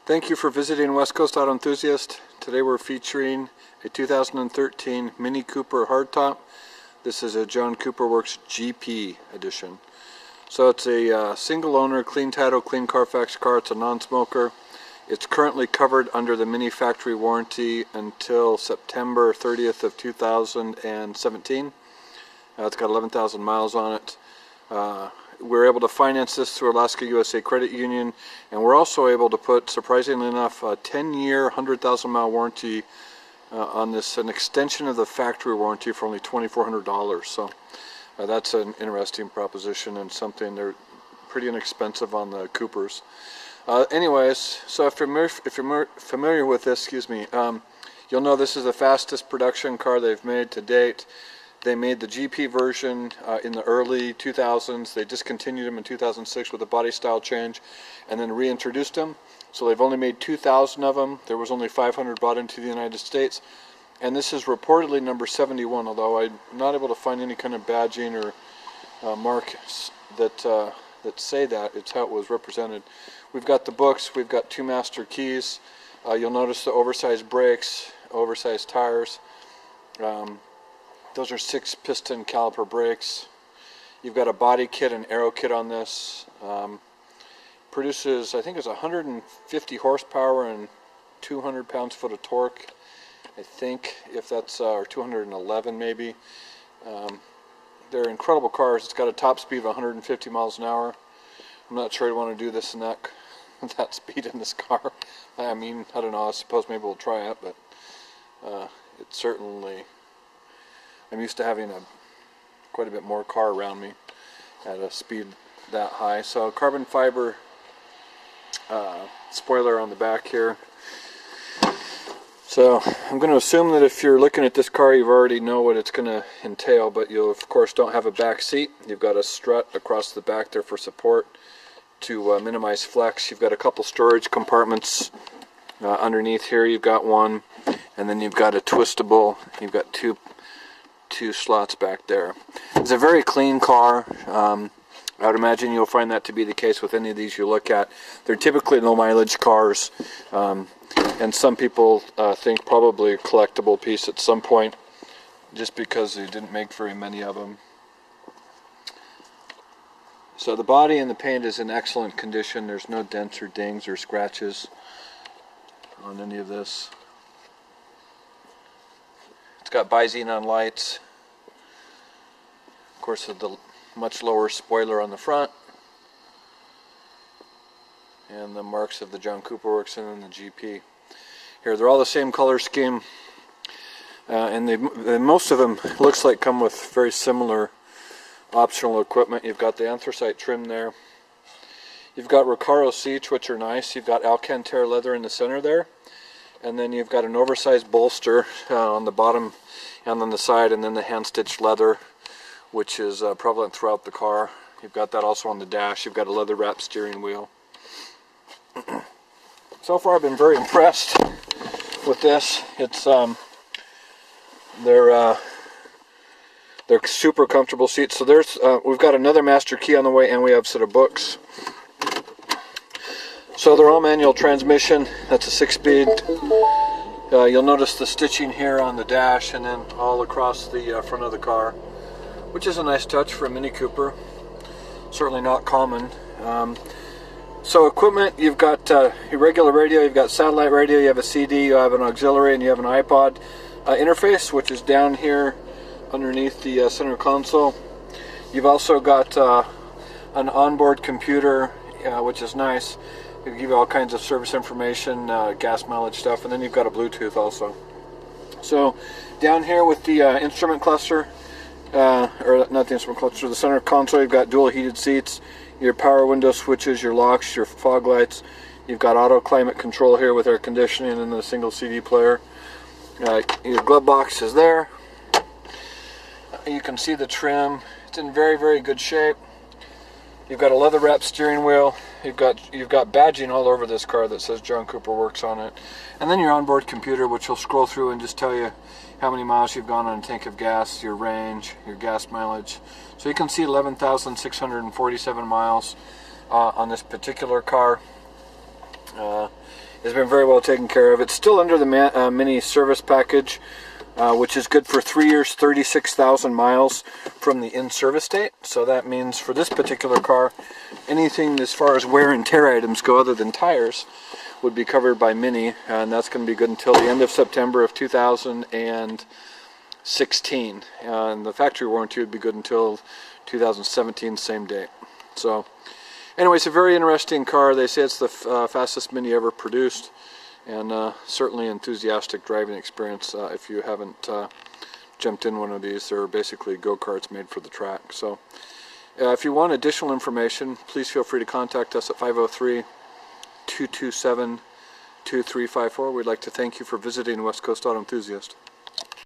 Thank you for visiting West Coast Auto Enthusiast. Today we're featuring a 2013 Mini Cooper hardtop. This is a John Cooper Works GP edition. So it's a single owner, clean title, clean Carfax car. It's a non-smoker. It's currently covered under the Mini factory warranty until September 30th of 2017. It's got 11,000 miles on it. We're able to finance this through Alaska USA Credit Union, and we're also able to put, surprisingly enough, a 10-year, 100,000 mile warranty on this, an extension of the factory warranty for only $2,400. So that's an interesting proposition and something. They're pretty inexpensive on the Coopers. Anyways, so if you're familiar with this, you'll know this is the fastest production car they've made to date. They made the GP version in the early 2000s. They discontinued them in 2006 with a body style change and then reintroduced them. So they've only made 2,000 of them. There was only 500 brought into the United States. And this is reportedly number 71, although I'm not able to find any kind of badging or marks that say that. It's how it was represented. We've got the books. We've got 2 master keys. You'll notice the oversized brakes, oversized tires. Those are 6-piston caliper brakes. You've got a body kit and aero kit on this. Produces, I think it's 150 horsepower and 200 pounds-foot of torque. I think, if that's, or 211 maybe. They're incredible cars. It's got a top speed of 150 miles an hour. I'm not sure I'd want to do this in that speed in this car. I mean, I don't know. I suppose maybe we'll try it, but it's certainly. I'm used to having quite a bit more car around me at a speed that high. So carbon fiber spoiler on the back here. So I'm going to assume that if you're looking at this car, you already know what it's going to entail, but you of course don't have a back seat. You've got a strut across the back there for support to minimize flex. You've got a couple storage compartments underneath here. You've got one, and then you've got a twistable. You've got two slots back there. It's a very clean car. I would imagine you'll find that to be the case with any of these you look at. They're typically low mileage cars, and some people think probably a collectible piece at some point, just because they didn't make very many of them. So the body and the paint is in excellent condition. There's no dents or dings or scratches on any of this. It's got bi-xenon lights. Of course, the much lower spoiler on the front, and the marks of the John Cooper Works and then the GP. Here, they're all the same color scheme, and most of them looks like come with very similar optional equipment. You've got the anthracite trim there. You've got Recaro seats, which are nice. You've got Alcantara leather in the center there. And then you've got an oversized bolster on the bottom and on the side, and then the hand-stitched leather, which is prevalent throughout the car. You've got that also on the dash. You've got a leather-wrapped steering wheel. So far, I've been very impressed with this. It's they're super comfortable seats. So there's we've got another master key on the way, and we have a set of books. So they're all manual transmission. That's a 6-speed. You'll notice the stitching here on the dash and then all across the front of the car, which is a nice touch for a Mini Cooper. Certainly not common. So equipment, you've got your regular radio, you've got satellite radio, you have a CD, you have an auxiliary, and you have an iPod interface, which is down here underneath the center console. You've also got an onboard computer, which is nice. It'll give you all kinds of service information, gas mileage stuff, and then you've got a Bluetooth also. So down here with the instrument cluster, or not the instrument cluster, the center console, you've got dual heated seats, your power window switches, your locks, your fog lights. You've got auto climate control here with air conditioning and the single CD player. Your glove box is there. You can see the trim. It's in very, very good shape. You've got a leather wrapped steering wheel. You've got badging all over this car that says John Cooper Works on it. And then your onboard computer, which will scroll through and just tell you how many miles you've gone on a tank of gas, your range, your gas mileage. So you can see 11,647 miles on this particular car. has been very well taken care of. It's still under the Mini service package, which is good for 3 years, 36,000 miles from the in-service date. So that means for this particular car, anything as far as wear and tear items go other than tires would be covered by Mini, and that's going to be good until the end of September of 2016. And the factory warranty would be good until 2017, same date. So anyway, it's a very interesting car. They say it's the fastest Mini ever produced, and certainly enthusiastic driving experience if you haven't jumped in one of these. They're basically go-karts made for the track. So if you want additional information, please feel free to contact us at 503-227-2354. We'd like to thank you for visiting West Coast Auto Enthusiast.